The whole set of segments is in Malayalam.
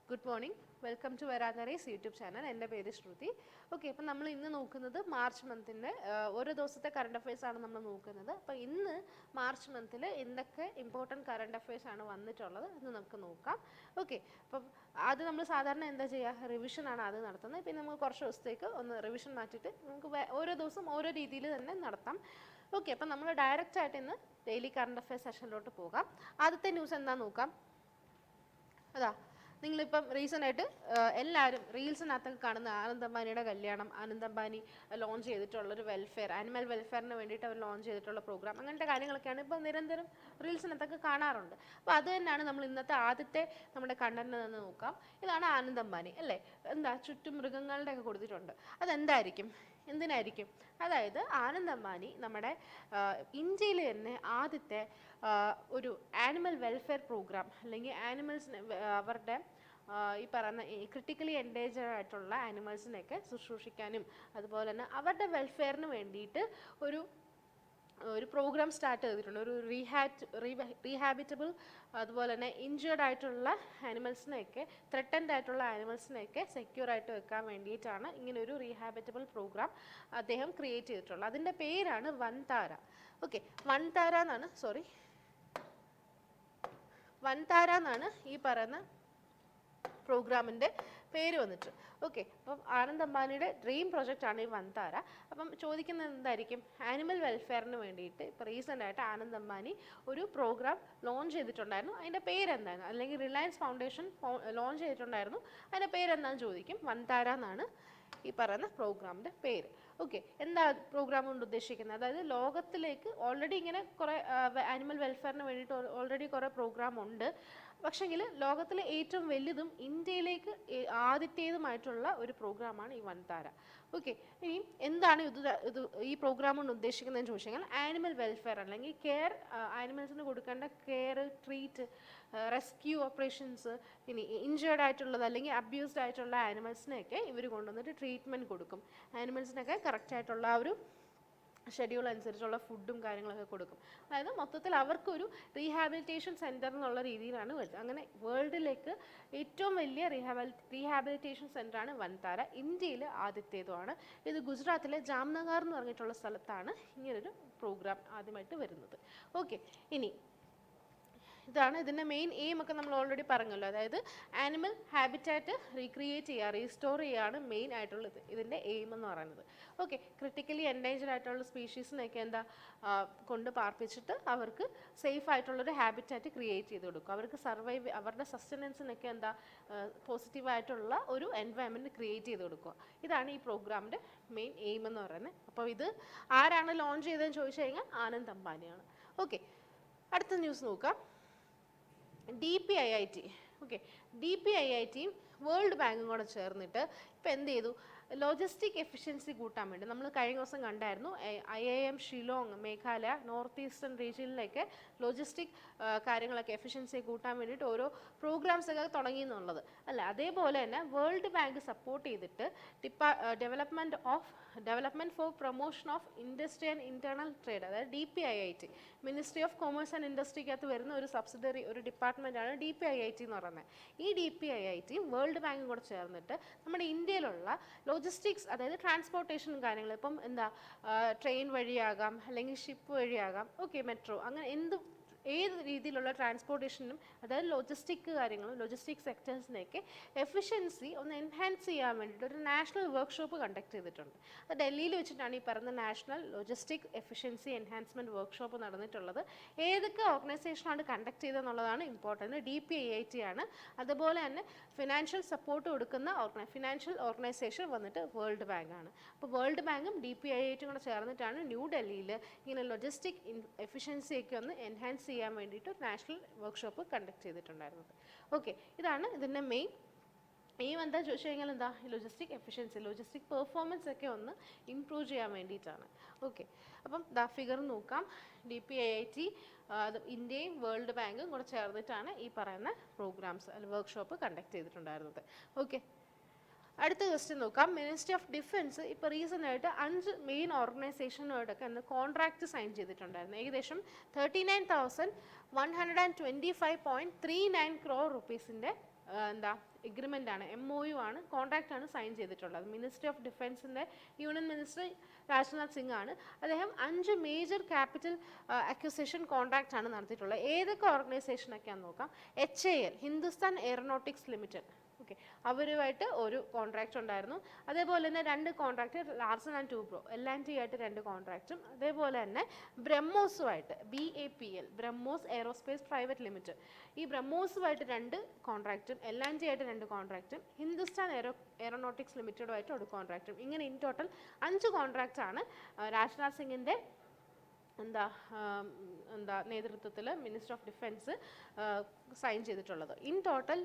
Good morning. Welcome to Varanara's YouTube channel. എൻ്റെ പേര് ശ്രുതി. ഓക്കെ, അപ്പം നമ്മൾ ഇന്ന് നോക്കുന്നത് മാർച്ച് മന്തിൻ്റെ ഓരോ ദിവസത്തെ കറണ്ട് അഫയേഴ്സ് ആണ് നമ്മൾ നോക്കുന്നത്. അപ്പോൾ ഇന്ന് മാർച്ച് മന്തിൽ എന്തൊക്കെ ഇമ്പോർട്ടൻറ്റ് കറണ്ട് അഫയേഴ്സ് ആണ് വന്നിട്ടുള്ളത് എന്ന് നമുക്ക് നോക്കാം. ഓക്കെ, അപ്പം അത് നമ്മൾ സാധാരണ എന്താ ചെയ്യുക, റിവിഷൻ ആണ് അത് നടത്തുന്നത്. പിന്നെ നമുക്ക് കുറച്ച് ദിവസത്തേക്ക് ഒന്ന് റിവിഷൻ മാറ്റിയിട്ട് നമുക്ക് ഓരോ ദിവസം ഓരോ രീതിയിൽ തന്നെ നടത്താം. ഓക്കെ, അപ്പം നമ്മൾ ഡയറക്റ്റ് ആയിട്ട് ഇന്ന് ഡെയിലി കറണ്ട് അഫയേഴ്സ് സെഷനിലോട്ട് പോകാം. ആദ്യത്തെ ന്യൂസ് എന്താ നോക്കാം. അതാ നിങ്ങളിപ്പം റീസെൻ്റായിട്ട് എല്ലാവരും റീൽസിനകത്തൊക്കെ കാണുന്ന ആനന്ദ് അംബാനിയുടെ കല്യാണം, ആനന്ദ് അംബാനി ലോഞ്ച് ചെയ്തിട്ടുള്ളൊരു വെൽഫെയർ, ആനിമൽ വെൽഫെയറിന് വേണ്ടിയിട്ട് അവർ ലോഞ്ച് ചെയ്തിട്ടുള്ള പ്രോഗ്രാം, അങ്ങനത്തെ കാര്യങ്ങളൊക്കെയാണ് ഇപ്പോൾ നിരന്തരം റീൽസിനകത്തൊക്കെ കാണാറുണ്ട്. അപ്പോൾ അത് തന്നെയാണ് നമ്മൾ ഇന്നത്തെ ആദ്യത്തെ നമ്മുടെ കണ്ടന്റ് നിന്ന് നോക്കാം. ഇതാണ് ആനന്ദ് അംബാനി അല്ലേ, എന്താ ചുറ്റും മൃഗങ്ങളുടെ ഒക്കെ കൊടുത്തിട്ടുണ്ട്. അതെന്തായിരിക്കും, എന്തിനായിരിക്കും? അതായത് ആനന്ദ് അംബാനി നമ്മുടെ ഇന്ത്യയിൽ തന്നെ ആദ്യത്തെ ഒരു ആനിമൽ വെൽഫെയർ പ്രോഗ്രാം, അല്ലെങ്കിൽ ആനിമൽസിനെ അവരുടെ ഈ പറയുന്ന ക്രിട്ടിക്കലി എൻഡേഞ്ചേർഡ് ആയിട്ടുള്ള ആനിമൽസിനെയൊക്കെ ശുശ്രൂഷിക്കാനും അതുപോലെ തന്നെ അവരുടെ വെൽഫെയറിന് വേണ്ടിയിട്ട് ഒരു പ്രോഗ്രാം സ്റ്റാർട്ട് ചെയ്തിട്ടുണ്ട്. ഒരു റീഹാബിറ്റബിൾ അതുപോലെ തന്നെ ഇഞ്ചേർഡ് ആയിട്ടുള്ള ആനിമൽസിനെയൊക്കെ, ത്രെട്ടൻഡ് ആയിട്ടുള്ള ആനിമൽസിനെയൊക്കെ സെക്യൂർ ആയിട്ട് വെക്കാൻ വേണ്ടിയിട്ടാണ് ഇങ്ങനെ ഒരു റീഹാബിറ്റബിൾ പ്രോഗ്രാം അദ്ദേഹം ക്രിയേറ്റ് ചെയ്തിട്ടുള്ളത്. അതിൻ്റെ പേരാണ് വൻതാര. ഓക്കെ, വൻതാര എന്നാണ് ഈ പറയുന്ന പ്രോഗ്രാമിൻ്റെ പേര് വന്നിട്ട്. ഓക്കെ, അപ്പം ആനന്ദ് അംബാനിയുടെ ഡ്രീം പ്രൊജക്റ്റാണ് ഈ വൻതാര. അപ്പം ചോദിക്കുന്നത് എന്തായിരിക്കും, ആനിമൽ വെൽഫെയറിന് വേണ്ടിയിട്ട് ഇപ്പോൾ റീസെൻ്റായിട്ട് ആനന്ദ് അംബാനി ഒരു പ്രോഗ്രാം ലോഞ്ച് ചെയ്തിട്ടുണ്ടായിരുന്നു. അതിൻ്റെ പേരെന്തായിരുന്നു, അല്ലെങ്കിൽ റിലയൻസ് ഫൗണ്ടേഷൻ ലോഞ്ച് ചെയ്തിട്ടുണ്ടായിരുന്നു, അതിൻ്റെ പേരെന്താണെന്ന് ചോദിക്കും. വൻതാര എന്നാണ് ഈ പറയുന്ന പ്രോഗ്രാമിൻ്റെ പേര്. ഓക്കെ, എന്താ പ്രോഗ്രാം കൊണ്ട് ഉദ്ദേശിക്കുന്നത്? അതായത് ലോകത്തിലേക്ക് ഓൾറെഡി ഇങ്ങനെ കുറേ ആനിമൽ വെൽഫെയറിന് വേണ്ടിയിട്ട് ഓൾറെഡി കുറേ പ്രോഗ്രാം ഉണ്ട്. പക്ഷെങ്കിൽ ലോകത്തിലെ ഏറ്റവും വലുതും ഇന്ത്യയിലേക്ക് ആദ്യത്തേതുമായിട്ടുള്ള ഒരു പ്രോഗ്രാമാണ് ഈ വൻതാര. ഓക്കെ, ഇനി എന്താണ് ഇത് ഈ പ്രോഗ്രാം കൊണ്ട് ഉദ്ദേശിക്കുന്നതെന്ന് ചോദിച്ചു കഴിഞ്ഞാൽ ആനിമൽ വെൽഫെയർ അല്ലെങ്കിൽ കെയർ, ആനിമൽസിന് കൊടുക്കേണ്ട കെയർ, ട്രീറ്റ്, റെസ്ക്യൂ ഓപ്പറേഷൻസ്, ഇനി ഇഞ്ചേർഡ് ആയിട്ടുള്ളത് അല്ലെങ്കിൽ അബ്യൂസ്ഡ് ആയിട്ടുള്ള ആനിമൽസിനെയൊക്കെ ഇവർ കൊണ്ടുവന്നിട്ട് ട്രീറ്റ്മെൻറ്റ് കൊടുക്കും. ആനിമൽസിനൊക്കെ കറക്റ്റായിട്ടുള്ള ആ ഒരു ഷെഡ്യൂൾ അനുസരിച്ചുള്ള ഫുഡും കാര്യങ്ങളൊക്കെ കൊടുക്കും. അതായത് മൊത്തത്തിൽ അവർക്കൊരു റീഹാബിലിറ്റേഷൻ സെൻറ്റർ എന്നുള്ള രീതിയിലാണ് വരുന്നത്. അങ്ങനെ വേൾഡിലേക്ക് ഏറ്റവും വലിയ റീഹാബിലിറ്റേഷൻ സെൻ്ററാണ് വൻതാര. ഇന്ത്യയിൽ ആദ്യത്തേതുമാണ്. ഇത് ഗുജറാത്തിലെ ജാംനഗർ എന്ന് പറഞ്ഞിട്ടുള്ള സ്ഥലത്താണ് ഇങ്ങനൊരു പ്രോഗ്രാം ആദ്യമായിട്ട് വരുന്നത്. ഓക്കെ, ഇനി ഇതാണ് ഇതിൻ്റെ മെയിൻ എയിം ഒക്കെ നമ്മൾ ഓൾറെഡി പറഞ്ഞല്ലോ. അതായത് ആനിമൽ ഹാബിറ്റാറ്റ് റീക്രിയേറ്റ് ചെയ്യുക, റീസ്റ്റോർ ചെയ്യുകയാണ് മെയിൻ ആയിട്ടുള്ളത് ഇതിൻ്റെ എയിം എന്ന് പറയുന്നത്. ഓക്കെ, ക്രിട്ടിക്കലി എൻഡേഞ്ചർഡ് ആയിട്ടുള്ള സ്പീഷീസിനെയൊക്കെ എന്താ കൊണ്ട് പാർപ്പിച്ചിട്ട് അവർക്ക് സേഫ് ആയിട്ടുള്ളൊരു ഹാബിറ്റാറ്റ് ക്രിയേറ്റ് ചെയ്ത് കൊടുക്കും. അവർക്ക് സർവൈവ്, അവരുടെ സസ്റ്റനൻസിനൊക്കെ എന്താ പോസിറ്റീവായിട്ടുള്ള ഒരു എൻവയൺമെൻറ്റ് ക്രിയേറ്റ് ചെയ്ത് കൊടുക്കുക. ഇതാണ് ഈ പ്രോഗ്രാമിൻ്റെ മെയിൻ എയിം എന്ന് പറയുന്നത്. അപ്പോൾ ഇത് ആരാണ് ലോഞ്ച് ചെയ്തതെന്ന് ചോദിച്ചു കഴിഞ്ഞാൽ ആനന്ദ് അംബാനിയാണ്. ഓക്കെ, അടുത്ത ന്യൂസ് നോക്കാം. DPIIT. ഓക്കെ, DPIITയും വേൾഡ് ബാങ്കും കൂടെ ചേർന്നിട്ട് ഇപ്പോൾ എന്ത് ചെയ്തു, ലോജിസ്റ്റിക് എഫിഷ്യൻസി കൂട്ടാൻ വേണ്ടി നമ്മൾ കഴിഞ്ഞ ദിവസം കണ്ടായിരുന്നു IIM Shillong, Meghalaya, north eastern റീജിയനിലേക്ക് ലോജിസ്റ്റിക് കാര്യങ്ങളൊക്കെ എഫിഷ്യൻസി കൂട്ടാൻ വേണ്ടിയിട്ട് ഓരോ പ്രോഗ്രാംസ് ഒക്കെ തുടങ്ങി എന്നുള്ളത് അല്ല. അതേപോലെ തന്നെ വേൾഡ് ബാങ്ക് സപ്പോർട്ട് ചെയ്തിട്ട് development for promotion of industry and internal trade, അതായത് DPIIT, ministry of commerce and ഇൻഡസ്ട്രിക്കകത്ത് വരുന്ന ഒരു സബ്സിഡറി, ഒരു ഡിപ്പാർട്ട്മെൻറ്റാണ് DPIIT എന്ന് പറയുന്നത്. ഈ DPIITയും വേൾഡ് ബാങ്കും കൂടെ ചേർന്നിട്ട് നമ്മുടെ ഇന്ത്യയിലുള്ള ലോജിസ്റ്റിക്സ്, അതായത് ട്രാൻസ്പോർട്ടേഷനും കാര്യങ്ങൾ, ഇപ്പം എന്താ ട്രെയിൻ വഴിയാകാം അല്ലെങ്കിൽ ഷിപ്പ് വഴിയാകാം, ഓക്കെ, മെട്രോ, അങ്ങനെ ഏത് രീതിയിലുള്ള ട്രാൻസ്പോർട്ടേഷനും, അതായത് ലോജിസ്റ്റിക് കാര്യങ്ങളും ലോജിസ്റ്റിക് സെക്ടേഴ്സിനെയൊക്കെ എഫിഷ്യൻസി ഒന്ന് എൻഹാൻസ് ചെയ്യാൻ വേണ്ടിയിട്ട് ഒരു നാഷണൽ വർക്ക്ഷോപ്പ് കണ്ടക്ട് ചെയ്തിട്ടുണ്ട്. അത് ഡൽഹിയിൽ വെച്ചിട്ടാണ് ഈ പറയുന്ന national logistic efficiency enhancement workshop നടന്നിട്ടുള്ളത്. ഏതൊക്കെ ഓർഗനൈസേഷനാണ് കണ്ടക്ട് ചെയ്തതെന്നുള്ളതാണ് ഇമ്പോർട്ടൻറ്റ്. DPIIT ആണ്. അതുപോലെ തന്നെ ഫിനാൻഷ്യൽ സപ്പോർട്ട് കൊടുക്കുന്ന ഫിനാൻഷ്യൽ ഓർഗനൈസേഷൻ വന്നിട്ട് വേൾഡ് ബാങ്ക് ആണ്. അപ്പോൾ വേൾഡ് ബാങ്കും DPIITയും കൂടെ ചേർന്നിട്ടാണ് ന്യൂഡൽഹിയിൽ ഇങ്ങനെ ലോജിസ്റ്റിക് എഫിഷ്യൻസിയൊക്കെ ഒന്ന് എൻഹാൻസ് ചെയ്യാൻ വേണ്ടിയിട്ട് നാഷണൽ വർക്ക്ഷോപ്പ് കണ്ടക്ട് ചെയ്തിട്ടുണ്ടായിരുന്നത്. ഓക്കെ, ഇതാണ് ഇതിൻ്റെ മെയിൻ എയിം. എന്താ ചോദിച്ചു കഴിഞ്ഞാൽ എന്താ, ലോജിസ്റ്റിക് എഫിഷ്യൻസി, ലോജിസ്റ്റിക് പെർഫോമൻസ് ഒക്കെ ഒന്ന് ഇംപ്രൂവ് ചെയ്യാൻ വേണ്ടിയിട്ടാണ്. ഓക്കെ, അപ്പം ഫിഗർ നോക്കാം. DPIIT, ഇന്ത്യയും വേൾഡ് ബാങ്കും കൂടെ ചേർന്നിട്ടാണ് ഈ പറയുന്ന പ്രോഗ്രാംസ് അല്ലെങ്കിൽ വർക്ക്ഷോപ്പ് കണ്ടക്ട് ചെയ്തിട്ടുണ്ടായിരുന്നത്. ഓക്കെ, അടുത്ത ക്വസ്റ്റ്യൻ നോക്കാം. മിനിസ്ട്രി ഓഫ് ഡിഫൻസ് ഇപ്പോൾ റീസെൻ്റായിട്ട് 5 മെയിൻ ഓർഗനൈസേഷനോടൊക്കെ കോൺട്രാക്റ്റ് സൈൻ ചെയ്തിട്ടുണ്ടായിരുന്നു. ഏകദേശം 39,000 125.39 crore rupees-ന്റെ എന്താ എഗ്രിമെൻ്റ് ആണ്, MOU ആണ്, കോൺട്രാക്റ്റ് ആണ് സൈൻ ചെയ്തിട്ടുള്ളത്. മിനിസ്ട്രി ഓഫ് ഡിഫൻസിൻ്റെ യൂണിയൻ മിനിസ്റ്റർ രാജ്നാഥ് സിംഗ് ആണ്. അദ്ദേഹം 5 മേജർ ക്യാപിറ്റൽ അക്വിസിഷൻ കോൺട്രാക്റ്റ് ആണ് നടത്തിയിട്ടുള്ളത്. ഏതൊക്കെ ഓർഗനൈസേഷനൊക്കെയാണെന്ന് നോക്കാം. HAL, Hindustan aeronautics limited, okay, അവരുമായിട്ട് ഒരു കോൺട്രാക്റ്റ് ഉണ്ടായിരുന്നു. അതേപോലെ തന്നെ 2 contract Larsen and Toubro L&T ആയിട്ട് 2 കോൺട്രാക്റ്റും, അതേപോലെ തന്നെ ബ്രഹ്മോസുമായിട്ട് BAPL, BrahMos aerospace private limited, ഈ ബ്രഹ്മോസുമായിട്ട് 2 കോൺട്രാക്റ്റും, L&T ആയിട്ട് 2 കോൺട്രാക്റ്റും, ഹിന്ദുസ്ഥാൻ എയറോനോട്ടിക്സ് ലിമിറ്റഡുമായിട്ട് ഒരു കോൺട്രാക്റ്റും, ഇങ്ങനെ ഇൻ ടോട്ടൽ 5 കോൺട്രാക്റ്റ് ആണ് രാജ്നാഥ് സിംഗിൻ്റെ നേതൃത്വത്തിൽ മിനിസ്റ്റർ ഓഫ് ഡിഫൻസ് സൈൻ ചെയ്തിട്ടുള്ളത്. ഇൻ ടോട്ടൽ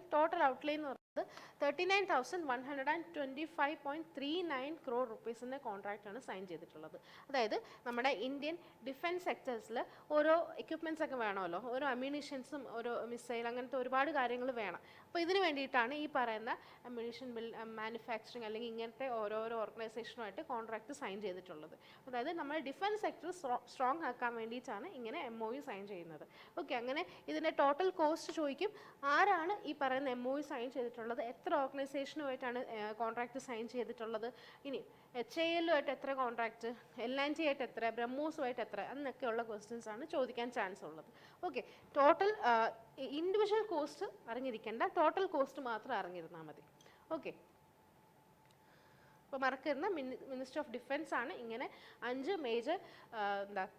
ഔട്ട്ലൈൻ എന്ന് പറയുന്നത് 39,125.39 crore rupees-ന്റെ കോൺട്രാക്റ്റാണ് സൈൻ ചെയ്തിട്ടുള്ളത്. അതായത് നമ്മുടെ ഇന്ത്യൻ ഡിഫൻസ് സെക്ടേഴ്സിൽ ഓരോ എക്യുപ്മെൻറ്റ്സ് ഒക്കെ വേണമല്ലോ, ഓരോ അമ്യൂണിഷൻസും ഓരോ മിസൈൽ അങ്ങനത്തെ ഒരുപാട് കാര്യങ്ങൾ വേണം. അപ്പോൾ ഇതിന് വേണ്ടിയിട്ടാണ് ഈ പറയുന്ന അമ്യൂണിഷൻ മാനുഫാക്ചറിങ് അല്ലെങ്കിൽ ഇങ്ങനത്തെ ഓരോരോ ഓർഗനൈസേഷനുമായിട്ട് കോൺട്രാക്റ്റ് സൈൻ ചെയ്തിട്ടുള്ളത്. അതായത് നമ്മുടെ ഡിഫൻസ് സെക്ടർ സ്ട്രോങ് ആക്കാൻ വേണ്ടിയിട്ടാണ് ഇങ്ങനെ MOU സൈൻ ചെയ്യുന്നത്. ഓക്കെ, അങ്ങനെ ഇതിൻ്റെ ടോട്ടൽ കോസ്റ്റ് ചോദിക്കും. ആരാണ് ഈ പറയുന്ന MOU സൈൻ ചെയ്തിട്ടുള്ളത്, എത്ര ഓർഗനൈസേഷനുമായിട്ടാണ് കോൺട്രാക്റ്റ് സൈൻ ചെയ്തിട്ടുള്ളത്, ഇനി HAL-ഉമായിട്ട് എത്ര കോൺട്രാക്റ്റ്, L&T ആയിട്ട് എത്ര, ബ്രഹ്മോസുമായിട്ട് എത്ര എന്നൊക്കെയുള്ള ക്വസ്റ്റ്യൻസ് ആണ് ചോദിക്കാൻ ചാൻസ് ഉള്ളത്. ഓക്കെ, ടോട്ടൽ ഇൻഡിവിജ്വൽ കോസ്റ്റ് അറിഞ്ഞിരിക്കേണ്ട, ടോട്ടൽ കോസ്റ്റ് മാത്രം അറിഞ്ഞിരുന്നാൽ മതി. ഓക്കെ, അപ്പോൾ മറക്കരുന്ന മിനിസ്റ്റർ ഓഫ് ഡിഫൻസ് ആണ് ഇങ്ങനെ 5 major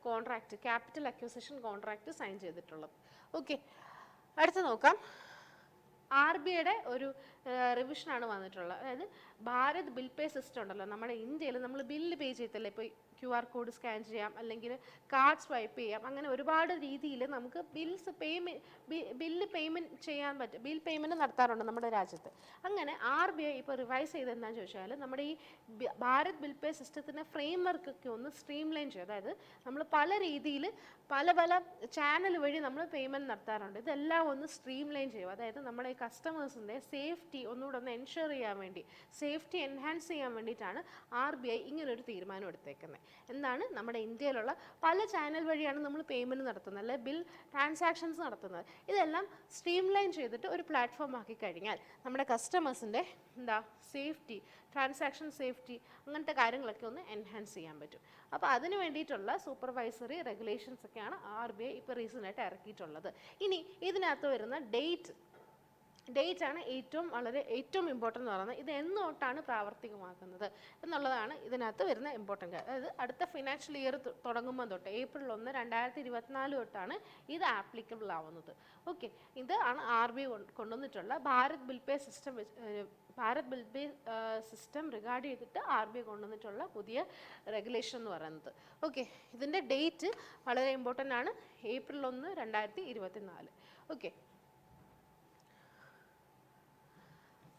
contract, capital acquisition contract sign ചെയ്തിട്ടുള്ളത്. ഓക്കെ, അടുത്ത് നോക്കാം. RBIയുടെ ഒരു റിവിഷനാണ് വന്നിട്ടുള്ളത്. അതായത് ഭാരത് ബിൽ പേ സിസ്റ്റം ഉണ്ടല്ലോ, നമ്മുടെ ഇന്ത്യയിൽ നമ്മൾ ബില്ല് പേ ചെയ്തില്ലേ, ഇപ്പോൾ QR കോഡ് സ്കാൻ ചെയ്യാം, അല്ലെങ്കിൽ കാർഡ് സ്വൈപ്പ് ചെയ്യാം, അങ്ങനെ ഒരുപാട് രീതിയിൽ നമുക്ക് ബില്ല് പേയ്മെൻറ്റ് ചെയ്യാൻ പറ്റും, ബിൽ പേയ്മെൻറ്റ് നടത്താറുണ്ട് നമ്മുടെ രാജ്യത്ത്. അങ്ങനെ RBI ഇപ്പോൾ റിവൈസ് ചെയ്തെന്താണെന്ന് ചോദിച്ചാൽ നമ്മുടെ ഈ ഭാരത് ബിൽ പേ സിസ്റ്റത്തിൻ്റെ ഫ്രെയിംവർക്കൊക്കെ ഒന്ന് സ്ട്രീം ലൈൻ ചെയ്യും. അതായത് നമ്മൾ പല രീതിയിൽ പല ചാനൽ വഴി നമ്മൾ പേയ്മെൻറ്റ് നടത്താറുണ്ട്. ഇതെല്ലാം ഒന്ന് സ്ട്രീം ലൈൻ ചെയ്യും. അതായത് നമ്മുടെ ഈ കസ്റ്റമേഴ്സിൻ്റെ സേഫ്റ്റി ഒന്നുകൂടെ ഒന്ന് എൻഷുർ ചെയ്യാൻ വേണ്ടി, സേഫ്റ്റി എൻഹാൻസ് ചെയ്യാൻ വേണ്ടിയിട്ടാണ് RBI ഇങ്ങനൊരു തീരുമാനം എടുത്തേക്കുന്നത്. എന്താണ്, നമ്മുടെ ഇന്ത്യയിലുള്ള പല ചാനൽ വഴിയാണ് നമ്മൾ പേയ്മെൻറ്റ് നടത്തുന്നത്, അല്ലെ ബിൽ ട്രാൻസാക്ഷൻസ് നടത്തുന്നത്. ഇതെല്ലാം സ്ട്രീം ലൈൻ ചെയ്തിട്ട് ഒരു പ്ലാറ്റ്ഫോം ആക്കി കഴിഞ്ഞാൽ നമ്മുടെ കസ്റ്റമേഴ്സിൻ്റെ സേഫ്റ്റി, ട്രാൻസാക്ഷൻ സേഫ്റ്റി, അങ്ങനത്തെ കാര്യങ്ങളൊക്കെ ഒന്ന് എൻഹാൻസ് ചെയ്യാൻ പറ്റും. അപ്പോൾ അതിന് വേണ്ടിയിട്ടുള്ള സൂപ്പർവൈസറി റെഗുലേഷൻസ് ഒക്കെയാണ് RBI ഇപ്പോൾ റീസെൻ്റായിട്ട് ഇറക്കിയിട്ടുള്ളത്. ഇനി ഇതിനകത്ത് വരുന്ന ഡേറ്റ് ആണ് ഏറ്റവും ഇമ്പോർട്ടൻ്റ് എന്ന് പറയുന്നത്. ഇത് എന്ന് തൊട്ടാണ് പ്രാവർത്തികമാക്കുന്നത് എന്നുള്ളതാണ് ഇതിനകത്ത് വരുന്ന ഇമ്പോർട്ടൻ്റ്. അതായത് അടുത്ത ഫിനാൻഷ്യൽ ഇയർ തുടങ്ങുമ്പോൾ തൊട്ട് April 1, 2024 തൊട്ടാണ് ഇത് ആപ്ലിക്കബിൾ ആവുന്നത്. ഓക്കെ, ഇത് ആണ് RBI കൊണ്ടുവന്നിട്ടുള്ള Bharat bill pay system regard ചെയ്തിട്ട് RBI കൊണ്ടുവന്നിട്ടുള്ള പുതിയ റെഗുലേഷൻ എന്ന് പറയുന്നത്. ഓക്കെ, ഇതിൻ്റെ ഡേറ്റ് വളരെ ഇമ്പോർട്ടൻ്റ് ആണ്, April 1, 2024. ഓക്കെ,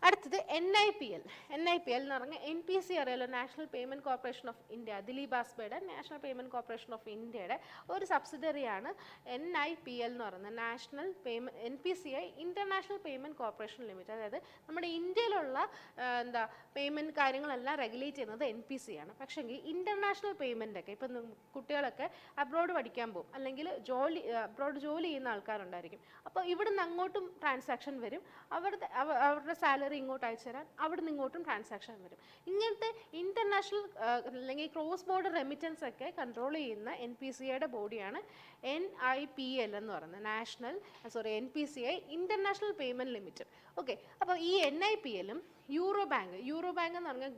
അടുത്തത് NIPL എന്ന് പറഞ്ഞാൽ NPC അറിയാലോ, national payment corporation of India, Dilip ബാസ്ബയുടെ നാഷണൽ പേയ്മെൻറ്റ് കോർപ്പറേഷൻ ഓഫ് ഇന്ത്യയുടെ ഒരു സബ്സിഡറിയാണ് NIPL എന്ന് പറയുന്നത്, NPCI international payment corporation limited. അതായത് നമ്മുടെ ഇന്ത്യയിലുള്ള പേയ്മെൻറ്റ് കാര്യങ്ങളെല്ലാം റെഗുലേറ്റ് ചെയ്യുന്നത് NPC ആണ്. പക്ഷേങ്കിൽ ഇൻ്റർനാഷണൽ പേയ്മെൻ്റ് ഒക്കെ ഇപ്പം കുട്ടികളൊക്കെ അബ്രോഡ് പഠിക്കാൻ പോകും, അല്ലെങ്കിൽ അബ്രോഡ് ജോലി ചെയ്യുന്ന ആൾക്കാരുണ്ടായിരിക്കും. അപ്പോൾ ഇവിടുന്ന് അങ്ങോട്ടും ട്രാൻസാക്ഷൻ വരും, അവരുടെ സാലറി ഇങ്ങോട്ട് അയച്ചു തരാൻ അവിടുന്ന് ഇങ്ങോട്ടും ട്രാൻസാക്ഷൻ വരും. ഇങ്ങനത്തെ ഇൻ്റർനാഷണൽ അല്ലെങ്കിൽ ക്രോസ് ബോർഡർ റെമിറ്റൻസ് ഒക്കെ കൺട്രോൾ ചെയ്യുന്ന NPCIയുടെ ബോഡിയാണ് NIPL എന്ന് പറയുന്നത്, NPCI international payment limited. Okay, അപ്പോൾ ഈ NIPL-ഉം യൂറോ ബാങ്ക് എന്ന് പറഞ്ഞാൽ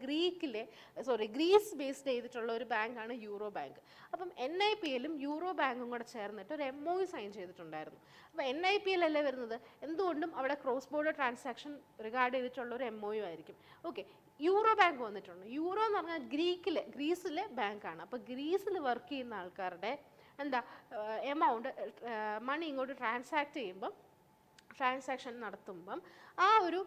ഗ്രീസ് ബേസ്ഡ് ചെയ്തിട്ടുള്ള ഒരു ബാങ്കാണ് യൂറോ ബാങ്ക്. അപ്പം NIPL-ഉം യൂറോ ബാങ്കും കൂടെ ചേർന്നിട്ട് ഒരു MOU സൈൻ ചെയ്തിട്ടുണ്ടായിരുന്നു. അപ്പോൾ NIPL അല്ലേ വരുന്നത്, എന്തുകൊണ്ടും അവിടെ ക്രോസ് ബോർഡർ ട്രാൻസാക്ഷൻ റിഗാർഡ് ചെയ്തിട്ടുള്ള ഒരു MOU ആയിരിക്കും. ഓക്കെ, യൂറോ ബാങ്ക് വന്നിട്ടുണ്ട്. യൂറോ എന്ന് പറഞ്ഞാൽ ഗ്രീസിലെ ബാങ്കാണ്. അപ്പോൾ ഗ്രീസിൽ വർക്ക് ചെയ്യുന്ന ആൾക്കാരുടെ എമൗണ്ട് മണി ഇങ്ങോട്ട് ട്രാൻസാക്ഷൻ നടത്തുമ്പം ആ ഒരു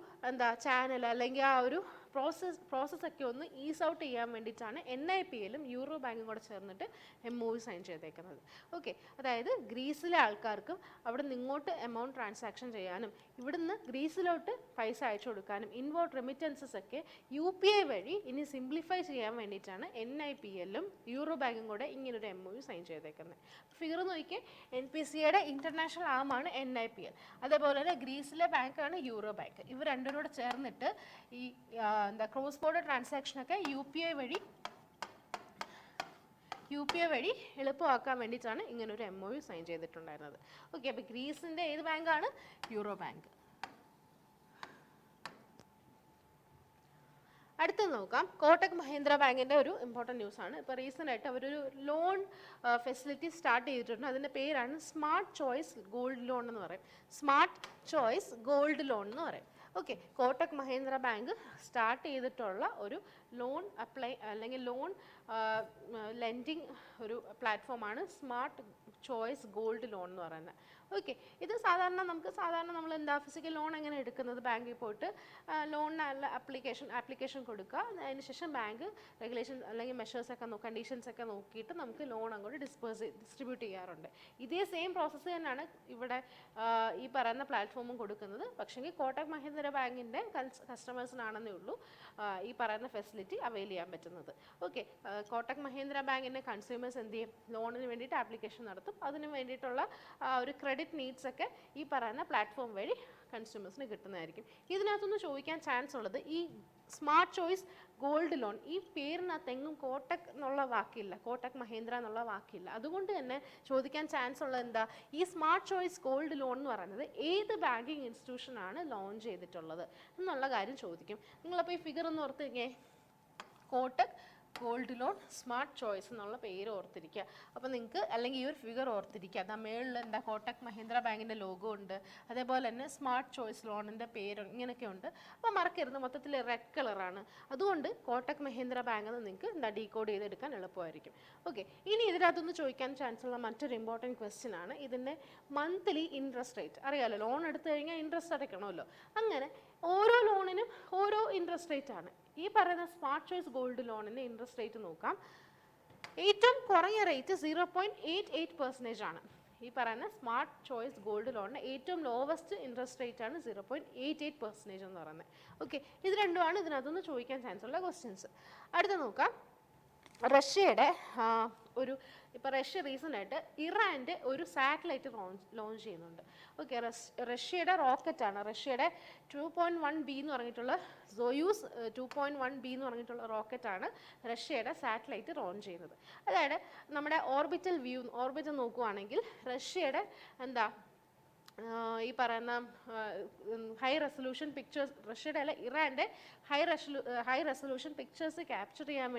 ചാനൽ അല്ലെങ്കിൽ ആ ഒരു പ്രോസസ്സൊക്കെ ഒന്ന് ഈസ് ഔട്ട് ചെയ്യാൻ വേണ്ടിയിട്ടാണ് NIPL-ഉം യൂറോ ബാങ്കും കൂടെ ചേർന്നിട്ട് MOU സൈൻ ചെയ്തേക്കുന്നത്. ഓക്കെ, അതായത് ഗ്രീസിലെ ആൾക്കാർക്കും അവിടെ നിന്ന് ഇങ്ങോട്ട് എമൗണ്ട് ട്രാൻസാക്ഷൻ ചെയ്യാനും ഇവിടുന്ന് ഗ്രീസിലോട്ട് പൈസ അയച്ചു കൊടുക്കാനും ഇൻവേർട്ട് റെമിറ്റൻസസ് ഒക്കെ UPI വഴി ഇനി സിംപ്ലിഫൈ ചെയ്യാൻ വേണ്ടിയിട്ടാണ് NIPL-ഉം യൂറോ ബാങ്കും കൂടെ ഇങ്ങനൊരു MOU സൈൻ ചെയ്തേക്കുന്നത്. ഫിഗർ നോക്കിയാൽ NPCയുടെ ഇൻ്റർനാഷണൽ ആമാണ് NIPL. അതേപോലെ തന്നെ ഗ്രീസിലെ ബാങ്കാണ് യൂറോ ബാങ്ക്. ഇവർ രണ്ടും കൂടെ ചേർന്നിട്ട് ഈ ക്രോസ് ബോർഡർ ട്രാൻസാക്ഷനൊക്കെ UPI വഴി എളുപ്പമാക്കാൻ വേണ്ടിയിട്ടാണ് ഇങ്ങനൊരു MOU സൈൻ ചെയ്തിട്ടുണ്ടായിരുന്നത്. ഓക്കെ, അപ്പോൾ ഗ്രീസിൻ്റെ ഏത് ബാങ്കാണ്? Euro bank. അടുത്ത് നോക്കാം, കോട്ടക് മഹീന്ദ്ര ബാങ്കിൻ്റെ ഒരു ഇമ്പോർട്ടൻറ്റ് ന്യൂസാണ്. ഇപ്പോൾ റീസെൻ്റ് ആയിട്ട് അവരൊരു ലോൺ ഫെസിലിറ്റി സ്റ്റാർട്ട് ചെയ്തിട്ടുണ്ട്. അതിൻ്റെ പേരാണ് സ്മാർട്ട് ചോയ്സ് ഗോൾഡ് ലോൺ എന്ന് പറയും. സ്മാർട്ട് ചോയ്സ് ഗോൾഡ് ലോൺ എന്ന് പറയും. Okay, Kotak Mahindra bank start ചെയ്തിട്ടുള്ള ഒരു ലോൺ അപ്ലൈ അല്ലെങ്കിൽ ലോൺ ലെൻഡിങ് ഒരു പ്ലാറ്റ്ഫോമാണ് സ്മാർട്ട് ചോയ്സ് ഗോൾഡ് ലോൺ എന്ന് പറയുന്നത്. ഓക്കെ, ഇത് സാധാരണ നമ്മൾ എന്താ ഫിസിക്കൽ ലോൺ എങ്ങനെ എടുക്കുന്നത്? ബാങ്കിൽ പോയിട്ട് ലോണിനുള്ള ആപ്ലിക്കേഷൻ കൊടുക്കുക. അതിനുശേഷം ബാങ്ക് റെഗുലേഷൻ അല്ലെങ്കിൽ മെഷേഴ്സൊക്കെ കണ്ടീഷൻസൊക്കെ നോക്കിയിട്ട് നമുക്ക് ലോൺ അങ്ങോട്ട് ഡിസ്ട്രിബ്യൂട്ട് ചെയ്യാറുണ്ട്. ഇതേ സെയിം പ്രോസസ്സ് തന്നെയാണ് ഇവിടെ ഈ പറയുന്ന പ്ലാറ്റ്ഫോമും കൊടുക്കുന്നത്. പക്ഷേ കോട്ടക് മഹീന്ദ്ര ബാങ്കിൻ്റെ കസ്റ്റമേഴ്സിനാണെന്നേ ഉള്ളൂ ഈ പറയുന്ന ഫെസിലിറ്റി അവൈൽ ചെയ്യാൻ പറ്റുന്നത്. ഓക്കെ, കോട്ടക് മഹീന്ദ്ര ബാങ്കിൻ്റെ കൺസ്യൂമേഴ്സ് എന്ത് ചെയ്യും? ലോണിന് വേണ്ടിയിട്ട് ആപ്ലിക്കേഷൻ നടത്തും. അതിന് വേണ്ടിയിട്ടുള്ള ഒരു ക്രെഡിറ്റ് നീഡ്സ് ഒക്കെ ഈ പറയുന്ന പ്ലാറ്റ്ഫോം വഴി കൺസ്യൂമേഴ്സിന് കിട്ടുന്നതായിരിക്കും. ഇതിനകത്തുനിന്ന് ചോദിക്കാൻ ചാൻസ് ഉള്ളത് ഈ സ്മാർട്ട് ചോയ്സ് ഗോൾഡ് ലോൺ, ഈ പേരിനകത്ത് എങ്ങും കോട്ടക് എന്നുള്ള വാക്കില്ല, കോട്ടക് മഹീന്ദ്ര എന്നുള്ള വാക്കില്ല. അതുകൊണ്ട് തന്നെ ചോദിക്കാൻ ചാൻസ് ഉള്ളത് എന്താ? ഈ സ്മാർട്ട് ചോയ്സ് ഗോൾഡ് ലോൺ എന്ന് പറയുന്നത് ഏത് ബാങ്കിങ് ഇൻസ്റ്റിറ്റ്യൂഷനാണ് ലോഞ്ച് ചെയ്തിട്ടുള്ളത് എന്നുള്ള കാര്യം ചോദിക്കും. നിങ്ങളപ്പോൾ ഈ ഫിഗർ ഒന്ന് ഓർത്ത് കഴിഞ്ഞേ, Kotak gold loan smart choice എന്നുള്ള പേര് ഓർത്തിരിക്കുക. അപ്പോൾ നിങ്ങൾക്ക് അല്ലെങ്കിൽ ഈ ഒരു ഫിഗർ ഓർത്തിരിക്കുക. അത് മേളിൽ എന്താ കോട്ടക് മഹീന്ദ്ര ബാങ്കിൻ്റെ ലോഗോ ഉണ്ട്, അതേപോലെ തന്നെ സ്മാർട്ട് ചോയ്സ് ലോണിൻ്റെ പേര് ഇങ്ങനെയൊക്കെ ഉണ്ട്. അപ്പോൾ മറക്കരുത്, മൊത്തത്തിൽ റെഡ് കളറാണ്. അതുകൊണ്ട് കോട്ടക് മഹീന്ദ്ര ബാങ്ക് എന്ന് നിങ്ങൾക്ക് എന്താ ഡീകോഡ് ചെയ്തെടുക്കാൻ എളുപ്പമായിരിക്കും. ഓക്കെ, ഇനി ഇതിനകത്തുനിന്ന് ചോദിക്കാൻ ചാൻസ് ഉള്ള മറ്റൊരു ഇമ്പോർട്ടൻറ്റ് ക്വസ്റ്റ്യൻ ആണ് ഇതിൻ്റെ മന്ത്ലി ഇൻട്രസ്റ്റ് റേറ്റ്. അറിയാമല്ലോ, ലോൺ എടുത്തു കഴിഞ്ഞാൽ ഇൻട്രസ്റ്റ് അടയ്ക്കണമല്ലോ. അങ്ങനെ ഓരോ ലോണിനും ഓരോ ഇൻട്രസ്റ്റ് റേറ്റ് ആണ്. ഈ പറയുന്ന സ്മാർട്ട് ചോയ്സ് ഗോൾഡ് ലോണിൻ്റെ ഇൻട്രസ്റ്റ് റേറ്റ് നോക്കാം. ഏറ്റവും കുറഞ്ഞ റേറ്റ് 0.88% ആണ്. ഈ പറയുന്ന സ്മാർട്ട് ചോയ്സ് ഗോൾഡ് ലോണിൻ്റെ ഏറ്റവും ലോവസ്റ്റ് ഇൻട്രസ്റ്റ് റേറ്റ് ആണ് 0.88% എന്ന് പറയുന്നത്. ഓക്കെ, ഇത് രണ്ടുമാണ് ഇതിനകത്തുനിന്ന് ചോദിക്കാൻ ചാൻസ് ഉള്ള ക്വസ്റ്റ്യൻസ്. അടുത്ത നോക്കാം, റഷ്യയുടെ ഇപ്പോൾ റഷ്യ റീസെൻ്റായിട്ട് ഇറാൻ്റെ ഒരു സാറ്റലൈറ്റ് ലോഞ്ച് ചെയ്യുന്നുണ്ട്. ഓക്കെ, റഷ്യയുടെ റോക്കറ്റാണ്, റഷ്യയുടെ 2.1B എന്ന് പറഞ്ഞിട്ടുള്ള സോയൂസ് 2.1B എന്ന് പറഞ്ഞിട്ടുള്ള റോക്കറ്റാണ് റഷ്യയുടെ സാറ്റലൈറ്റ് ലോഞ്ച് ചെയ്യുന്നത്. അതായത് നമ്മുടെ ഓർബിറ്റ് നോക്കുകയാണെങ്കിൽ റഷ്യയുടെ ഈ പറയുന്ന ഹൈ റെസൊല്യൂഷൻ പിക്ചേഴ്സ്, റഷ്യയുടെ അല്ല ഇറാൻ്റെ ഹൈ റെസൊല്യൂഷൻ പിക്ചേഴ്സ് ക്യാപ്ചർ ചെയ്യാൻ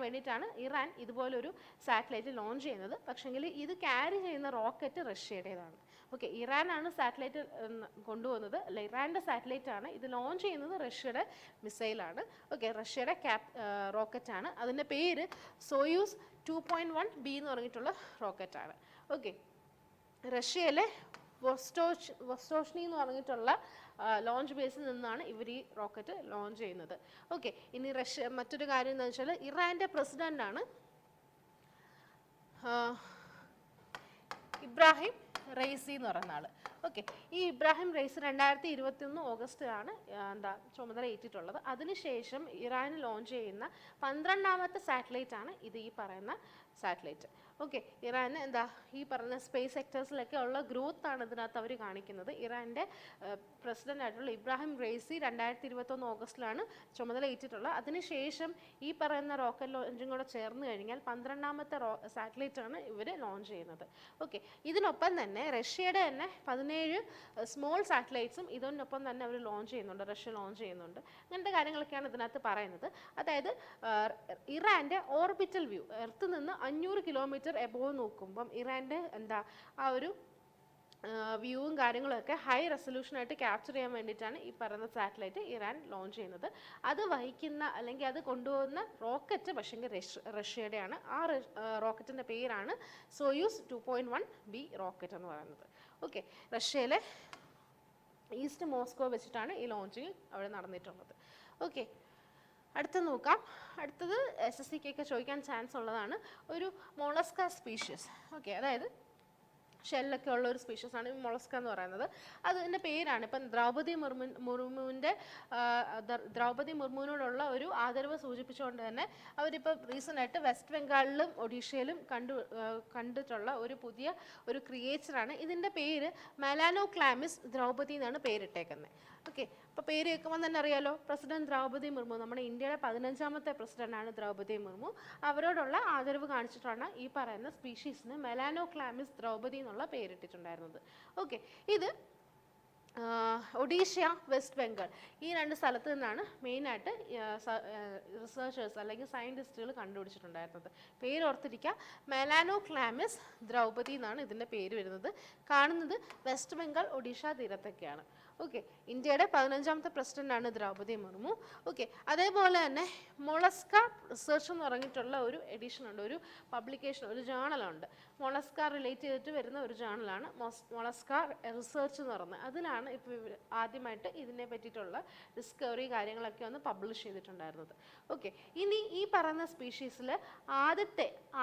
വേണ്ടിയിട്ടാണ് ഇറാൻ ഇതുപോലൊരു സാറ്റലൈറ്റ് ലോഞ്ച് ചെയ്യുന്നത്. പക്ഷേങ്കിൽ ഇത് ക്യാരി ചെയ്യുന്ന റോക്കറ്റ് റഷ്യയുടേതാണ്. ഓക്കെ, ഇറാനാണ് സാറ്റലൈറ്റ് കൊണ്ടുപോകുന്നത്, അല്ല ഇറാൻ്റെ സാറ്റലൈറ്റ് ആണ്. ഇത് ലോഞ്ച് ചെയ്യുന്നത് റഷ്യയുടെ മിസൈലാണ്. ഓക്കെ, റഷ്യയുടെ റോക്കറ്റാണ്. അതിൻ്റെ പേര് സോയൂസ് 2.1B എന്ന് പറഞ്ഞിട്ടുള്ള റോക്കറ്റാണ്. ഓക്കെ, റഷ്യയിലെ വൊസ്റ്റോഷ്നി എന്ന് പറഞ്ഞിട്ടുള്ള ലോഞ്ച് ബേസിൽ നിന്നാണ് ഇവർ ഈ റോക്കറ്റ് ലോഞ്ച് ചെയ്യുന്നത്. ഓക്കെ, ഇനി മറ്റൊരു കാര്യം എന്താണെന്ന് വെച്ചാൽ ഇറാൻ്റെ പ്രസിഡൻ്റാണ് ഇബ്രാഹിം റൈസി എന്ന് പറയുന്ന ആൾ. ഓക്കെ, ഈ ഇബ്രാഹിം റൈസി 2021 ഓഗസ്റ്റിലാണ് ചുമതല ഏറ്റിട്ടുള്ളത്. അതിനുശേഷം ഇറാൻ ലോഞ്ച് ചെയ്യുന്ന 12ാമത്തെ സാറ്റലൈറ്റ് ആണ് ഇത്, ഈ പറയുന്ന സാറ്റലൈറ്റ്. ഓക്കെ, ഇറാന് ഈ പറയുന്ന സ്പേസ് സെക്ടേഴ്സിലൊക്കെ ഉള്ള ഗ്രോത്ത് ആണ് ഇതിനകത്ത് അവർ കാണിക്കുന്നത്. ഇറാൻ്റെ പ്രസിഡൻ്റ് ആയിട്ടുള്ള ഇബ്രാഹിം റൈസി 2021 ഓഗസ്റ്റിലാണ് ചുമതല ഏറ്റിട്ടുള്ളത്. അതിനുശേഷം ഈ പറയുന്ന റോക്കറ്റ് ലോഞ്ചും കൂടെ ചേർന്ന് കഴിഞ്ഞാൽ 12ാമത്തെ സാറ്റലൈറ്റ് ആണ് ഇവർ ലോഞ്ച് ചെയ്യുന്നത്. ഓക്കെ, ഇതിനൊപ്പം തന്നെ റഷ്യയുടെ തന്നെ 17 സ്മോൾ സാറ്റലൈറ്റ്സും ഇതിനൊപ്പം തന്നെ അവർ റഷ്യ ലോഞ്ച് ചെയ്യുന്നുണ്ട്. അങ്ങനത്തെ കാര്യങ്ങളൊക്കെയാണ് ഇതിനകത്ത് പറയുന്നത്. അതായത് ഇറാൻ്റെ ഓർബിറ്റൽ വ്യൂ, എർത്ത് നിന്ന് 500 കിലോമീറ്റർ എബോവ് നോക്കുമ്പം ഇറാൻ്റെ ആ ഒരു വ്യൂവും കാര്യങ്ങളൊക്കെ ഹൈ റെസൊല്യൂഷനായിട്ട് ക്യാപ്ചർ ചെയ്യാൻ വേണ്ടിയിട്ടാണ് ഈ പറയുന്ന സാറ്റലൈറ്റ് ഇറാൻ ലോഞ്ച് ചെയ്യുന്നത്. അത് വഹിക്കുന്ന അല്ലെങ്കിൽ അത് കൊണ്ടുപോകുന്ന റോക്കറ്റ് പക്ഷേ റഷ്യയുടെയാണ്. ആ റോക്കറ്റിൻ്റെ പേരാണ് സോയൂസ് 2.1B റോക്കറ്റ് എന്ന് പറയുന്നത്. ഓക്കെ, റഷ്യയിലെ ഈസ്റ്റ് മോസ്കോ വെച്ചിട്ടാണ് ഈ ലോഞ്ചിങ് അവിടെ നടന്നിട്ടുള്ളത്. ഓക്കെ, അടുത്ത നോക്കാം. അടുത്തത് SSCക്കൊക്കെ ചോദിക്കാൻ ചാൻസ് ഉള്ളതാണ് ഒരു മൊളസ്ക സ്പീഷ്യസ്. ഓക്കെ, അതായത് ഷെല്ലൊക്കെ ഉള്ള ഒരു സ്പീഷീസ് ആണ് മൊളസ്ക എന്ന് പറയുന്നത്. അതിൻ്റെ പേരാണ് ഇപ്പം ദ്രൗപദി മുർമുവിനോടുള്ള ഒരു ആദരവ് സൂചിപ്പിച്ചുകൊണ്ട് തന്നെ അവരിപ്പോൾ റീസെൻ്റ് ആയിട്ട് വെസ്റ്റ് ബംഗാളിലും ഒഡീഷയിലും കണ്ടിട്ടുള്ള ഒരു പുതിയ ഒരു ക്രിയേച്ചറാണ്. ഇതിൻ്റെ പേര് മെലാനോക്ലാമിസ് ദ്രൗപദി എന്നാണ് പേരിട്ടേക്കുന്നത്. ഓക്കെ, അപ്പോൾ പേര് കേൾക്കുമ്പോൾ തന്നെ അറിയാലോ, പ്രസിഡന്റ് ദ്രൗപദി മുർമു, നമ്മുടെ ഇന്ത്യയുടെ 15ാമത്തെ പ്രസിഡന്റാണ് ദ്രൗപദി മുർമു. അവരോടുള്ള ആദരവ് കാണിച്ചിട്ടാണ് ഈ പറയുന്ന സ്പീഷീസിന് മെലാനോക്ലാമിസ് ദ്രൗപദി എന്നുള്ള പേരിട്ടിട്ടുണ്ടായിരുന്നത്. ഓക്കെ, ഇത് ഒഡീഷ, വെസ്റ്റ് ബംഗാൾ ഈ രണ്ട് സ്ഥലത്ത് നിന്നാണ് മെയിനായിട്ട് റിസർച്ചേഴ്സ് അല്ലെങ്കിൽ സയൻറ്റിസ്റ്റുകൾ കണ്ടുപിടിച്ചിട്ടുണ്ടായിരുന്നത്. പേര് ഓർത്തിരിക്കുക, മെലാനോക്ലാമിസ് ദ്രൗപദി എന്നാണ് ഇതിൻ്റെ പേര് വരുന്നത്. കാണുന്നത് വെസ്റ്റ് ബംഗാൾ, ഒഡീഷ തീരത്തൊക്കെയാണ്. ഓക്കെ, ഇന്ത്യയുടെ 15ാമത്തെ പ്രസിഡന്റാണ് ദ്രൗപദി മുർമു. ഓക്കെ, അതേപോലെ തന്നെ മൊളസ്ക റിസർച്ച് എന്ന് പറഞ്ഞിട്ടുള്ള ഒരു എഡിഷൻ ഉണ്ട്, ഒരു പബ്ലിക്കേഷൻ, ഒരു ജേണലുണ്ട്. മൊളസ്ക റിലേറ്റ് ചെയ്തിട്ട് വരുന്ന ഒരു ജേണലാണ് മൊളസ്ക റിസർച്ച് എന്ന് പറയുന്നത്. അതിലാണ് ഇപ്പോൾ ആദ്യമായിട്ട് ഇതിനെ പറ്റിയിട്ടുള്ള ഡിസ്കവറി കാര്യങ്ങളൊക്കെ ഒന്ന് പബ്ലിഷ് ചെയ്തിട്ടുണ്ടായിരുന്നത്. ഓക്കെ, ഇനി ഈ പറയുന്ന സ്പീഷീസിൽ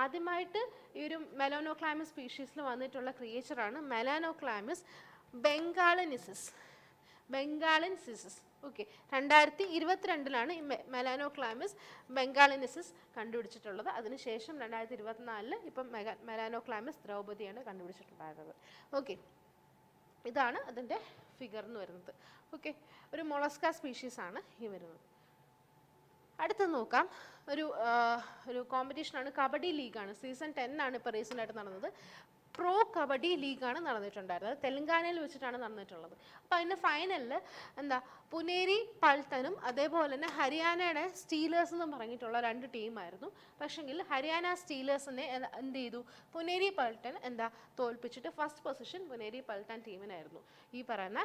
ആദ്യമായിട്ട് ഈ ഒരു മെലാനോക്ലാമിസ് സ്പീഷീസിൽ വന്നിട്ടുള്ള ക്രിയേച്ചറാണ് മെലാനോക്ലാമിസ് ബംഗാളെൻസിസ്. ഓക്കെ, 2022 ഈ മെലാനോക്ലാമിസ് ബംഗാളെൻസിസ് കണ്ടുപിടിച്ചിട്ടുള്ളത്. അതിനുശേഷം 2024 ഇപ്പം മെലാനോക്ലാമിസ് ദ്രൗപദിയാണ് കണ്ടുപിടിച്ചിട്ടുണ്ടായിരുന്നത്. ഓക്കെ, ഇതാണ് അതിൻ്റെ ഫിഗർ എന്ന് വരുന്നത്. ഓക്കെ, ഒരു മൊളസ്ക സ്പീഷീസാണ് ഈ വരുന്നത്. അടുത്ത് നോക്കാം, ഒരു കോമ്പറ്റീഷനാണ്, കബഡി ലീഗാണ്. സീസൺ 10 ആണ് ഇപ്പോൾ റീസെൻ്റായിട്ട് നടന്നത്. പ്രോ കബഡി ലീഗാണ് നടന്നിട്ടുണ്ടായിരുന്നത്. തെലങ്കാനയിൽ വെച്ചിട്ടാണ് നടന്നിട്ടുള്ളത്. അപ്പോൾ അതിൻ്റെ ഫൈനലിൽ പുനേരി പൾട്ടനും അതേപോലെ തന്നെ ഹരിയാനയുടെ സ്റ്റീലേഴ്സ് എന്നും പറഞ്ഞിട്ടുള്ള 2 ടീമായിരുന്നു. പക്ഷെങ്കിൽ ഹരിയാന സ്റ്റീലേഴ്സിനെ എന്ത് ചെയ്തു, പുനേരി പൾട്ടൻ തോൽപ്പിച്ചിട്ട് ഫസ്റ്റ് പൊസിഷൻ പുനേരി പൾട്ടൻ ടീമിനായിരുന്നു. ഈ പറയുന്ന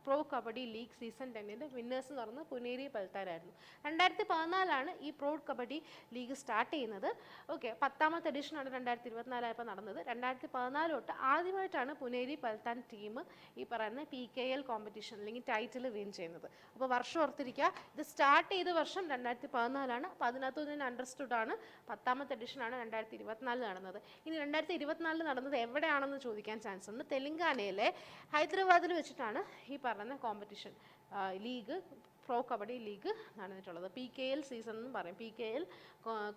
pro kabaddi league season 10 winners എന്ന് പറയുന്നത് പുനേരി പൾട്ടനായിരുന്നു. 2014 ഈ പ്രോ കബഡി ലീഗ് സ്റ്റാർട്ട് ചെയ്യുന്നത്. ഓക്കെ, 10ാമത്തെ എഡിഷനാണ് 2024 ആയപ്പോൾ നടന്നത്. 2014 തൊട്ട് ആദ്യമായിട്ടാണ് പുനേരി പൾട്ടൻ ടീം ഈ പറയുന്ന PKL കോമ്പറ്റീഷൻ അല്ലെങ്കിൽ ടൈറ്റിൽ വിൻ ചെയ്യുന്നത്. അപ്പോൾ വർഷം ഓർത്തിരിക്കുക, ഇത് സ്റ്റാർട്ട് ചെയ്ത വർഷം 2014 അപ്പോൾ അതിനകത്ത് നിന്ന് അണ്ടർസ്റ്റുഡ് ആണ് 10ാമത്തെ എഡിഷനാണ് 2024 നടന്നത്. ഇനി 2024 നടന്നത് എവിടെയാണെന്ന് ചോദിക്കാൻ ചാൻസ് ഉണ്ട്. തെലങ്കാനയിലെ ഹൈദരാബാദിൽ വെച്ചിട്ടാണ് ഈ പറയുന്ന competition league, pro kabaddi league നടന്നിട്ടുള്ളത്. PKL സീസൺ എന്നും പറയും, PKL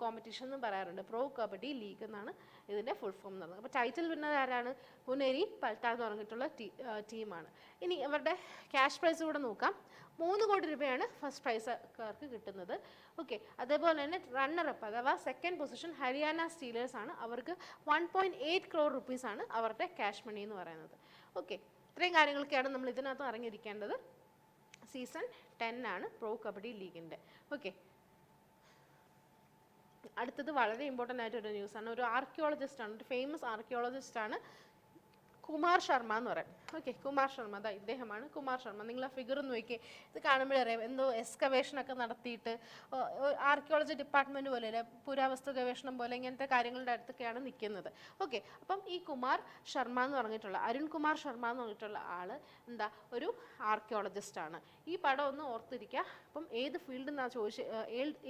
കോമ്പറ്റീഷൻ എന്നും പറയാറുണ്ട്. പ്രോ കബഡി ലീഗ് എന്നാണ് ഇതിൻ്റെ ഫുൾ ഫോം എന്ന് പറയുന്നത്. അപ്പോൾ ടൈറ്റിൽ വിന്നർ ആരാണ്? പുനേരി പൾട്ട എന്ന് പറഞ്ഞിട്ടുള്ള ടീമാണ്. ഇനി ഇവരുടെ ക്യാഷ് പ്രൈസ് കൂടെ നോക്കാം. 3 കോടി രൂപയാണ് ഫസ്റ്റ് പ്രൈസുകാർക്ക് കിട്ടുന്നത്. ഓക്കെ, അതേപോലെ തന്നെ റണ്ണറപ്പ് അഥവാ സെക്കൻഡ് പൊസിഷൻ ഹരിയാന സ്റ്റീലേഴ്സ് ആണ്. അവർക്ക് 1.8 crore റുപ്പീസാണ് അവരുടെ ക്യാഷ് മണി എന്ന് പറയുന്നത്. ഓക്കെ, ഇത്രയും കാര്യങ്ങളൊക്കെയാണ് നമ്മൾ ഇതിനകത്ത് അറിഞ്ഞിരിക്കേണ്ടത്. സീസൺ 10 ആണ് പ്രോ കബഡി ലീഗിൻ്റെ. ഓക്കെ, അടുത്തത് വളരെ ഇമ്പോർട്ടൻ്റ് ആയിട്ടൊരു ന്യൂസാണ്. ഒരു ആർക്കിയോളജിസ്റ്റാണ്, ഒരു ഫേമസ് ആർക്കിയോളജിസ്റ്റാണ് കുമാർ ശർമ്മ എന്ന് പറയും. ഓക്കെ, കുമാർ ശർമ്മ, ഇദ്ദേഹമാണ് കുമാർ ശർമ്മ. നിങ്ങൾ ആ ഫിഗർ ഒന്ന് നോക്കിയേ, ഇത് കാണുമ്പോഴറിയാം എന്തോ എക്സ്കവേഷനൊക്കെ നടത്തിയിട്ട് ആർക്കിയോളജി ഡിപ്പാർട്ട്മെൻറ്റ് പോലെ അല്ലെ, പുരാവസ്തു ഗവേഷണം പോലെ ഇങ്ങനത്തെ കാര്യങ്ങളുടെ അടുത്തൊക്കെയാണ് നിൽക്കുന്നത്. ഓക്കെ, അപ്പം ഈ കുമാർ ശർമ്മ എന്ന് പറഞ്ഞിട്ടുള്ള അരുൺ കുമാർ ശർമ്മ എന്ന് പറഞ്ഞിട്ടുള്ള ആൾ ഒരു ആർക്കിയോളജിസ്റ്റാണ്. ഈ പടം ഒന്ന് ഓർത്തിരിക്കുക. അപ്പം ഏത് ഫീൽഡിൽ നിന്നാണ്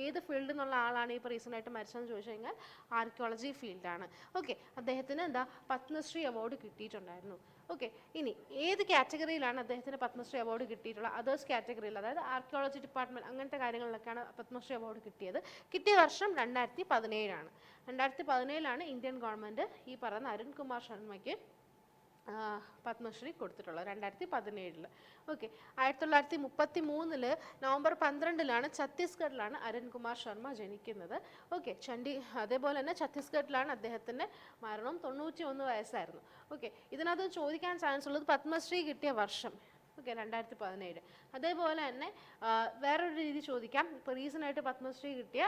ഏത് ഫീൽഡിൽ നിന്നുള്ള ആളാണ് ഇപ്പോൾ റീസെൻ്റായിട്ട് മരിച്ചതെന്ന് ചോദിച്ചു കഴിഞ്ഞാൽ ആർക്കിയോളജി ഫീൽഡാണ്. ഓക്കെ, അദ്ദേഹത്തിന് പത്മശ്രീ അവാർഡ് കിട്ടിയിട്ടുണ്ടായിരുന്നു. ഓക്കെ, ഇനി ഏത് കാറ്റഗറിയിലാണ് അദ്ദേഹത്തിന് പത്മശ്രീ അവാർഡ് കിട്ടിയിട്ടുള്ളത്? അതേഴ്സ് കാറ്റഗറിയിൽ, അതായത് ആർക്കിയോളജി ഡിപ്പാർട്ട്മെൻറ്റ് അങ്ങനത്തെ കാര്യങ്ങളിലൊക്കെയാണ് പത്മശ്രീ അവാർഡ് കിട്ടിയത്. കിട്ടിയ വർഷം 2017 ആണ്. 2017 ഇന്ത്യൻ ഗവൺമെൻറ് ഈ പറയുന്ന അരുൺ കുമാർ ശർമ്മയ്ക്ക് പത്മശ്രീ കൊടുത്തിട്ടുള്ളത്, 2017. ഓക്കെ, 1933 നവംബർ 12 ഛത്തീസ്ഗഡിലാണ് അരുൺ കുമാർ ശർമ്മ ജനിക്കുന്നത്. ഓക്കെ, അതേപോലെ തന്നെ ഛത്തീസ്ഗഡിലാണ് അദ്ദേഹത്തിൻ്റെ മരണം. 91 വയസ്സായിരുന്നു. ഓക്കെ, ഇതിനകത്ത് ചോദിക്കാൻ ചാൻസ് ഉള്ളത് പത്മശ്രീ കിട്ടിയ വർഷം. ഓക്കെ, 2017. അതേപോലെ തന്നെ വേറൊരു രീതി ചോദിക്കാം. ഇപ്പോൾ റീസെൻ്റായിട്ട് പത്മശ്രീ കിട്ടിയ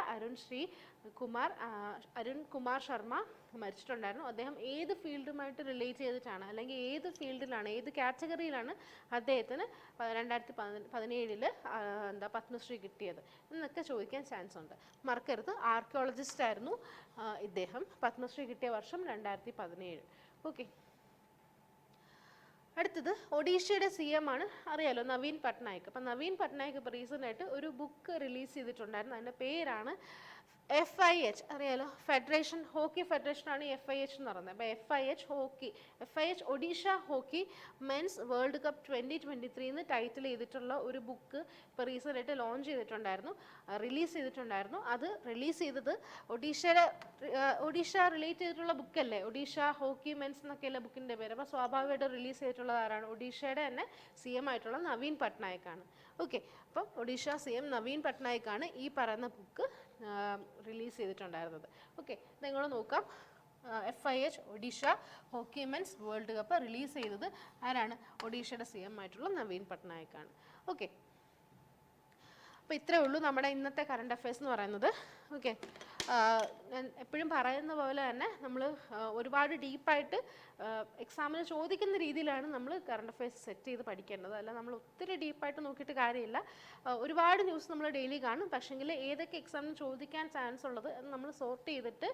അരുൺ കുമാർ ശർമ്മ മരിച്ചിട്ടുണ്ടായിരുന്നു. അദ്ദേഹം ഏത് ഫീൽഡുമായിട്ട് റിലേറ്റ് ചെയ്തിട്ടാണ്, അല്ലെങ്കിൽ ഏത് ഫീൽഡിലാണ്, ഏത് കാറ്റഗറിയിലാണ് അദ്ദേഹത്തിന് 2017 പത്മശ്രീ കിട്ടിയത് എന്നൊക്കെ ചോദിക്കാൻ ചാൻസ് ഉണ്ട്. മറക്കരുത്, ആർക്കിയോളജിസ്റ്റ് ആയിരുന്നു ഇദ്ദേഹം. പത്മശ്രീ കിട്ടിയ വർഷം 2017. ഓക്കെ, അടുത്തത് ഒഡീഷയുടെ CM ആണ്, അറിയാലോ, നവീൻ പട്നായിക്. അപ്പം നവീൻ പട്നായിക് ഇപ്പോൾ റീസെൻ്റായിട്ട് ഒരു ബുക്ക് റിലീസ് ചെയ്തിട്ടുണ്ടായിരുന്നു. അതിൻ്റെ പേരാണ് FIH അറിയാലോ, ഫെഡറേഷൻ ഹോക്കി ഫെഡറേഷനാണ് ഈ FIH എന്ന് പറയുന്നത്. അപ്പോൾ FIH hockey, FIH Odisha hockey men's world cup 2023 എന്ന് ടൈറ്റിൽ ചെയ്തിട്ടുള്ള ഒരു ബുക്ക് ഇപ്പോൾ റീസെൻ്റായിട്ട് ലോഞ്ച് ചെയ്തിട്ടുണ്ടായിരുന്നു, റിലീസ് ചെയ്തിട്ടുണ്ടായിരുന്നു. അത് റിലീസ് ചെയ്തത് ഒഡീഷ റിലേറ്റ് ചെയ്തിട്ടുള്ള ബുക്കല്ലേ, ഒഡീഷ ഹോക്കി മെൻസ് എന്നൊക്കെയല്ലേ ബുക്കിൻ്റെ പേര്. അപ്പോൾ സ്വാഭാവികമായിട്ട് റിലീസ് ചെയ്തിട്ടുള്ളത് ആരാണ്? ഒഡീഷയുടെ തന്നെ CM ആയിട്ടുള്ള നവീൻ പട്നായിക്കാണ്. ഓക്കെ, അപ്പം ഒഡീഷ CM നവീൻ പട്നായിക്കാണ് ഈ പറയുന്ന ബുക്ക് റിലീസ് ചെയ്തിട്ടുണ്ടായിരുന്നത്. ഓക്കെ, നിങ്ങൾ നോക്കാം. FIH Odisha hockey men's world cup release ചെയ്തത് ആരാണ്? ഒഡീഷയുടെ CM ആയിട്ടുള്ള നവീൻ പട്നായിക്കാണ്. ഓക്കെ, അപ്പോൾ ഇത്രയേ ഉള്ളൂ നമ്മുടെ ഇന്നത്തെ കറണ്ട് അഫയേഴ്സ് എന്ന് പറയുന്നത്. ഓക്കെ, ഞാൻ എപ്പോഴും പറയുന്ന പോലെ തന്നെ നമ്മൾ ഒരുപാട് ഡീപ്പായിട്ട് എക്സാമിന് ചോദിക്കുന്ന രീതിയിലാണ് നമ്മൾ കറണ്ട് അഫയേഴ്സ് സെറ്റ് ചെയ്ത് പഠിക്കേണ്ടത്. അല്ല നമ്മൾ ഒത്തിരി ഡീപ്പായിട്ട് നോക്കിയിട്ട് കാര്യമില്ല. ഒരുപാട് ന്യൂസ് നമ്മൾ ഡെയിലി കാണും, പക്ഷേങ്കിൽ ഏതൊക്കെ എക്സാമിന് ചോദിക്കാൻ ചാൻസ് ഉള്ളത് എന്ന് നമ്മൾ സോർട്ട് ചെയ്തിട്ട്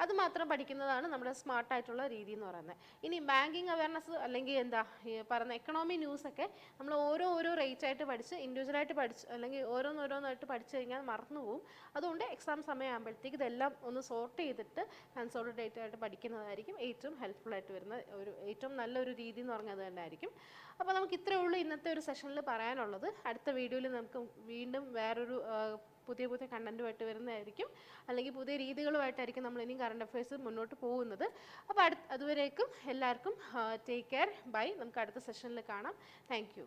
അത് മാത്രം പഠിക്കുന്നതാണ് നമ്മുടെ സ്മാർട്ടായിട്ടുള്ള രീതി എന്ന് പറയുന്നത്. ഇനി ബാങ്കിങ് അവയർനെസ് അല്ലെങ്കിൽ എന്താ ഈ പറയുന്ന എക്കണോമി ന്യൂസൊക്കെ നമ്മൾ ഓരോ റേറ്റ് ആയിട്ട് പഠിച്ച് ഇൻഡിവിജ്വലായിട്ട് പഠിച്ച് അല്ലെങ്കിൽ ഓരോന്നോരോന്നായിട്ട് പഠിച്ചു കഴിഞ്ഞാൽ മറന്നു പോകും. അതുകൊണ്ട് എക്സാം സമയമാകുമ്പോഴത്തേക്ക് ഇതെല്ലാം ഒന്ന് സോർട്ട് ചെയ്തിട്ട് കൺസോളിഡേറ്റ് ആയിട്ട് പഠിക്കുന്നതായിരിക്കും ഏറ്റവും ഹെൽപ്ഫുൾ ആയിട്ട് വരുന്ന ഏറ്റവും നല്ലൊരു രീതി എന്ന് പറഞ്ഞാൽ അത് തന്നെ ആയിരിക്കും. അപ്പോൾ നമുക്ക് ഇത്രയേ ഉള്ളൂ ഇന്നത്തെ ഒരു സെഷനിൽ പറയാനുള്ളത്. അടുത്ത വീഡിയോയിൽ നമുക്ക് വീണ്ടും വേറൊരു പുതിയ കണ്ടൻറ്റുമായിട്ട് വരുന്നതായിരിക്കും, അല്ലെങ്കിൽ പുതിയ രീതികളുമായിട്ടായിരിക്കും നമ്മൾ ഇനിയും കറണ്ട് അഫയേഴ്സ് മുന്നോട്ട് പോകുന്നത്. അപ്പോൾ അതുവരേക്കും എല്ലാവർക്കും ടേക്ക് കെയർ, ബൈ. നമുക്ക് അടുത്ത സെഷനിൽ കാണാം. Thank you.